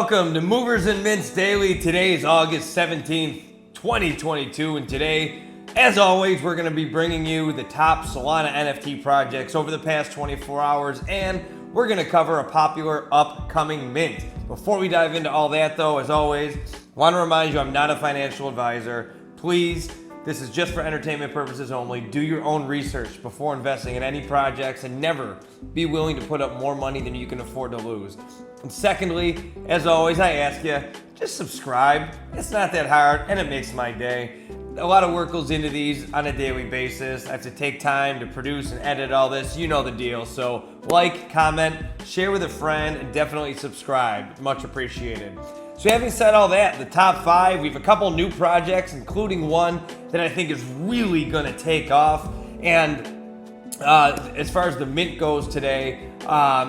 Welcome to Movers and Mints Daily. Today is August 17th, 2022, and today, as always, we're going to be bringing you the top Solana NFT projects over the past 24 hours, and we're going to cover a popular upcoming mint. Before we dive into all that, though, as always, I want to remind you I'm not a financial advisor. Please, this is just for entertainment purposes only. Do your own research before investing in any projects and never be willing to put up more money than you can afford to lose. And secondly, as always, I ask you, just subscribe. It's not that hard and it makes my day. A lot of work goes into these on a daily basis. I have to take time to produce and edit all this. You know the deal. So like, comment, share with a friend, and definitely subscribe. Much appreciated. So having said all that, the top 5, we have a couple new projects, including one that I think is really going to take off. And as far as the mint goes today,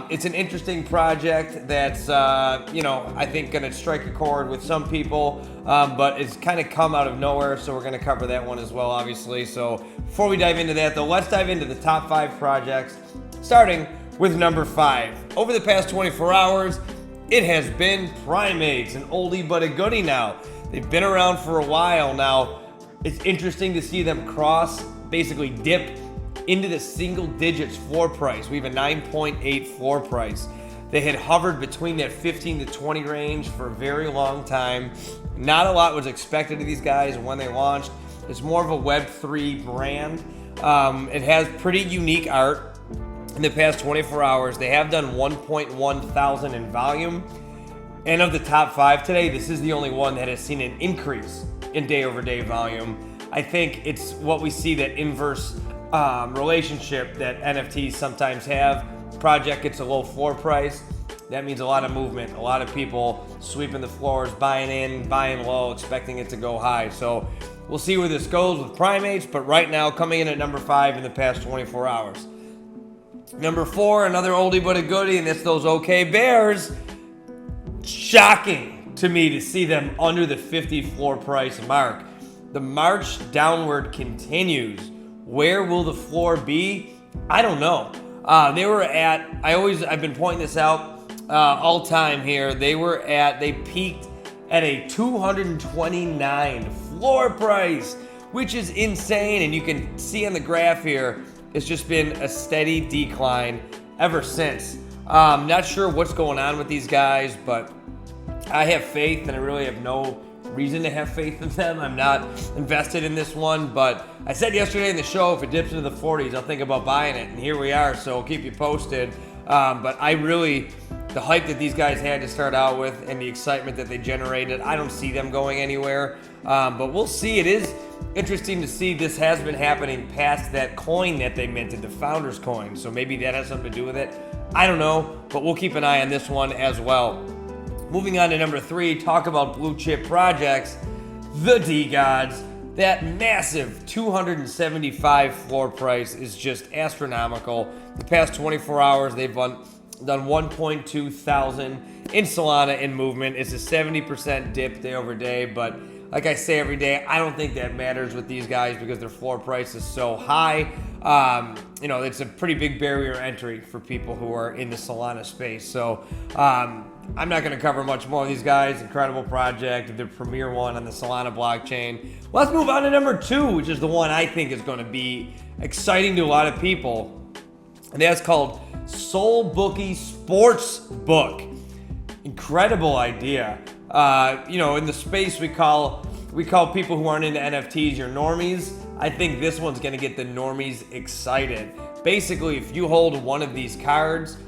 it's an interesting project that's, I think going to strike a chord with some people, but it's kind of come out of nowhere, so we're going to cover that one as well, obviously. So before we dive into that, though, let's dive into the top 5 projects, starting with number 5. Over the past 24 hours, it has been Primates, an oldie but a goodie now. They've been around for a while now. It's interesting to see them basically dip into the single digits floor price. We have a 9.8 floor price. They had hovered between that 15 to 20 range for a very long time. Not a lot was expected of these guys when they launched. It's more of a Web3 brand. It has pretty unique art. In the past 24 hours, they have done 1.1 thousand in volume. And of the top 5 today, this is the only one that has seen an increase in day-over-day volume. I think it's what we see, that inverse relationship that NFTs sometimes have. Project gets a low floor price. That means a lot of movement, a lot of people sweeping the floors, buying in, buying low, expecting it to go high. So we'll see where this goes with Primates, but right now coming in at number 5 in the past 24 hours. Number 4, another oldie but a goodie, and it's those OK Bears. Shocking to me to see them under the 50 floor price mark. The march downward continues. Where will the floor be? I don't know. They were at, I've been pointing this out all time here. They peaked at a 229 floor price, which is insane. And you can see on the graph here, it's just been a steady decline ever since. Not sure what's going on with these guys, but I have faith, and I really have no reason to have faith in them. I'm not invested in this one, but I said yesterday in the show, if it dips into the 40s, I'll think about buying it, and here we are, so I'll keep you posted. But the hype that these guys had to start out with and the excitement that they generated, I don't see them going anywhere, but we'll see. It is interesting to see this has been happening past that coin that they minted, the Founders coin, so maybe that has something to do with it. I don't know, but we'll keep an eye on this one as well. Moving on to number 3, talk about blue chip projects. The DeGods, that massive 275 floor price is just astronomical. The past 24 hours, they've done 1.2 thousand in Solana in movement. It's a 70% dip day over day, but like I say every day, I don't think that matters with these guys because their floor price is so high. It's a pretty big barrier entry for people who are in the Solana space. So I'm not going to cover much more of these guys. Incredible project, the premier one on the Solana blockchain. Let's move on to number 2, which is the one I think is going to be exciting to a lot of people. And that's called SolBookie Sportsbook. Incredible idea. In the space we call people who aren't into NFTs your normies. I think this one's going to get the normies excited. Basically, if you hold one of these cards,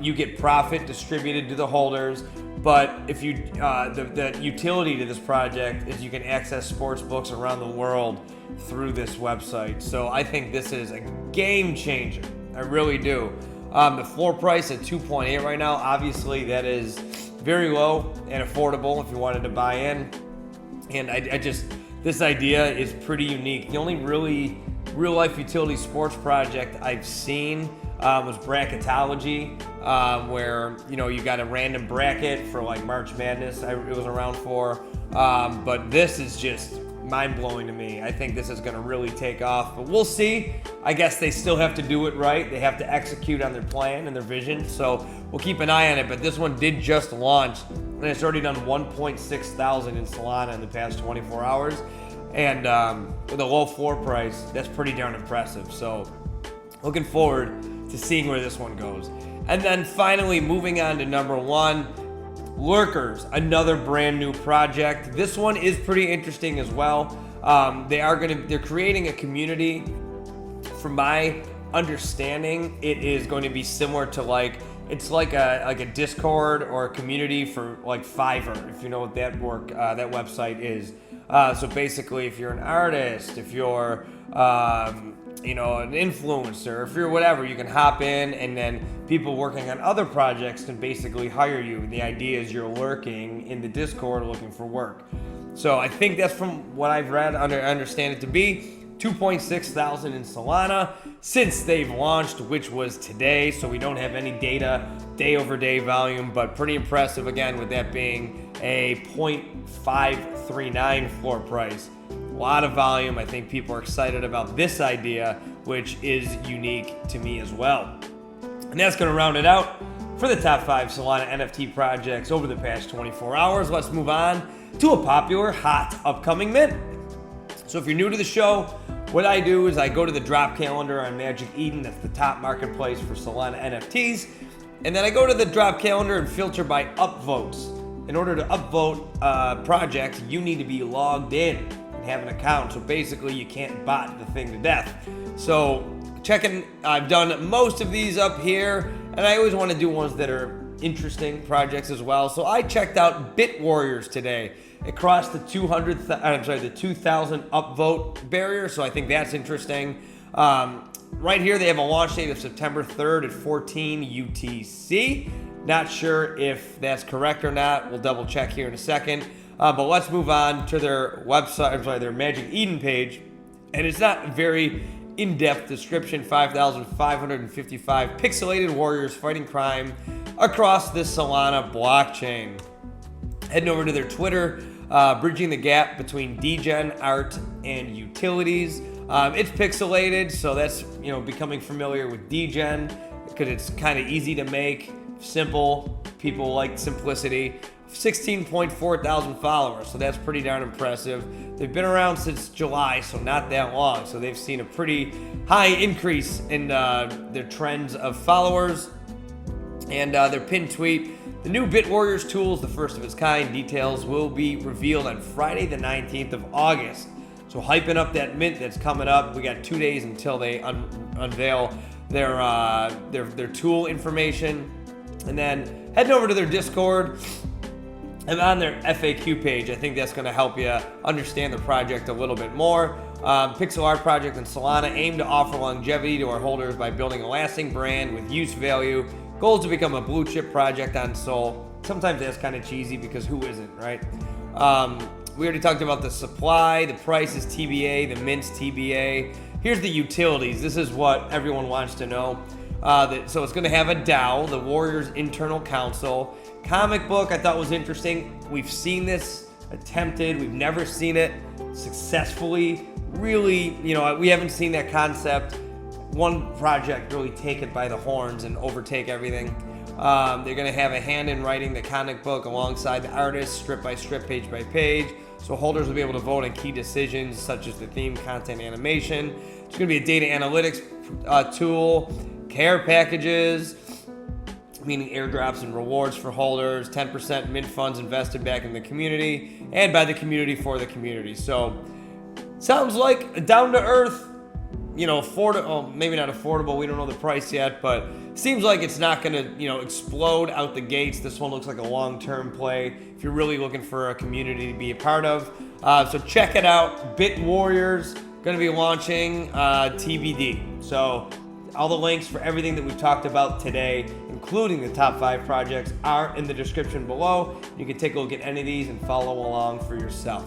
you get profit distributed to the holders. But if you, the utility to this project is you can access sports books around the world through this website. So I think this is a game changer. I really do. The floor price at 2.8 right now, obviously that is very low and affordable if you wanted to buy in. And this idea is pretty unique. The only really real life utility sports project I've seen was bracketology, where you got a random bracket for like March Madness. It was around for, but this is just mind-blowing to me. I think this is going to really take off, but we'll see. I guess they still have to do it right. They have to execute on their plan and their vision, so we'll keep an eye on it. But this one did just launch and it's already done 1.6 thousand in Solana in the past 24 hours. And with a low floor price, that's pretty darn impressive. So looking forward to seeing where this one goes. And then finally, moving on to number one, Lurkers, another brand new project. This one is pretty interesting as well. They're creating a community. From my understanding, it is going to be similar to it's like a Discord or a community for like Fiverr, if you know what that website is. So basically, if you're an artist, if you're an influencer, if you're whatever, you can hop in, and then people working on other projects can basically hire you. And the idea is you're lurking in the Discord looking for work. So I think that's, from what I've read, understand it to be 2.6 thousand in Solana since they've launched, which was today. So we don't have any data, day over day volume, but pretty impressive again, with that being a 0.539 floor price. A lot of volume. I think people are excited about this idea, which is unique to me as well. And that's going to round it out for the top 5 Solana NFT projects over the past 24 hours. Let's move on to a popular, hot, upcoming mint. So if you're new to the show, what I do is I go to the drop calendar on Magic Eden. That's the top marketplace for Solana NFTs. And then I go to the drop calendar and filter by upvotes. In order to upvote projects, you need to be logged in and have an account. So basically, you can't bot the thing to death. So I've done most of these up here, and I always want to do ones that are interesting projects as well. So I checked out Bit Warriors today. It crossed the 2,000 upvote barrier, so I think that's interesting. Right here, they have a launch date of September 3rd at 14 UTC. Not sure if that's correct or not. We'll double check here in a second. But let's move on to their website, their Magic Eden page. And it's not a very in-depth description. 5,555 pixelated warriors fighting crime across the Solana blockchain. Heading over to their Twitter, bridging the gap between degen, art, and utilities. It's pixelated, so that's becoming familiar with degen because it's kind of easy to make, simple. People like simplicity. 16.4 thousand followers, so that's pretty darn impressive. They've been around since July, so not that long. So they've seen a pretty high increase in their trends of followers. And their pinned tweet, the new Bit Warriors tool is the first of its kind. Details will be revealed on Friday the 19th of August. So hyping up that mint that's coming up. We got 2 days until they unveil their tool information. And then heading over to their Discord and on their FAQ page. I think that's going to help you understand the project a little bit more. Pixel art project in Solana aim to offer longevity to our holders by building a lasting brand with use value. Goal is to become a blue chip project on Sol. Sometimes that's kind of cheesy because who isn't, right? We already talked about the supply, the price is TBA, the mint's TBA. Here's the utilities. This is what everyone wants to know. So it's going to have a DAO, the Warriors Internal Council. Comic book I thought was interesting. We've seen this attempted. We've never seen it successfully. Really, we haven't seen that concept. One project really take it by the horns and overtake everything. They're going to have a hand in writing the comic book alongside the artist, strip by strip, page by page. So holders will be able to vote on key decisions such as the theme, content, animation. There's going to be a data analytics tool, care packages, meaning airdrops and rewards for holders, 10% mint funds invested back in the community, and by the community for the community. So sounds like a down-to-earth, affordable, maybe not affordable, we don't know the price yet, but seems like it's not going to, explode out the gates. This one looks like a long-term play if you're really looking for a community to be a part of. So check it out. Bit Warriors, going to be launching TBD. So all the links for everything that we've talked about today, including the top 5 projects, are in the description below. You can take a look at any of these and follow along for yourself.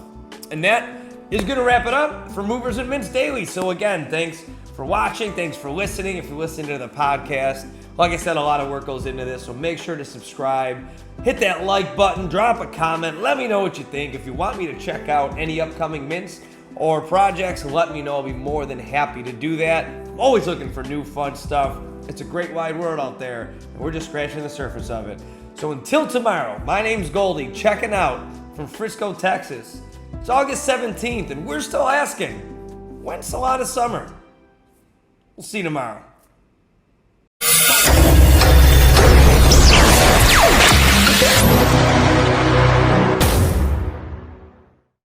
And that is going to wrap it up for Movers and Mints Daily. So again, thanks for watching. Thanks for listening. If you're listening to the podcast, like I said, a lot of work goes into this, so make sure to subscribe. Hit that like button. Drop a comment. Let me know what you think. If you want me to check out any upcoming mints or projects, let me know. I'll be more than happy to do that. I'm always looking for new fun stuff. It's a great wide world out there, and we're just scratching the surface of it. So until tomorrow, my name's Goldie, checking out from Frisco, Texas. It's August 17th, and we're still asking, when's Solana summer? We'll see you tomorrow.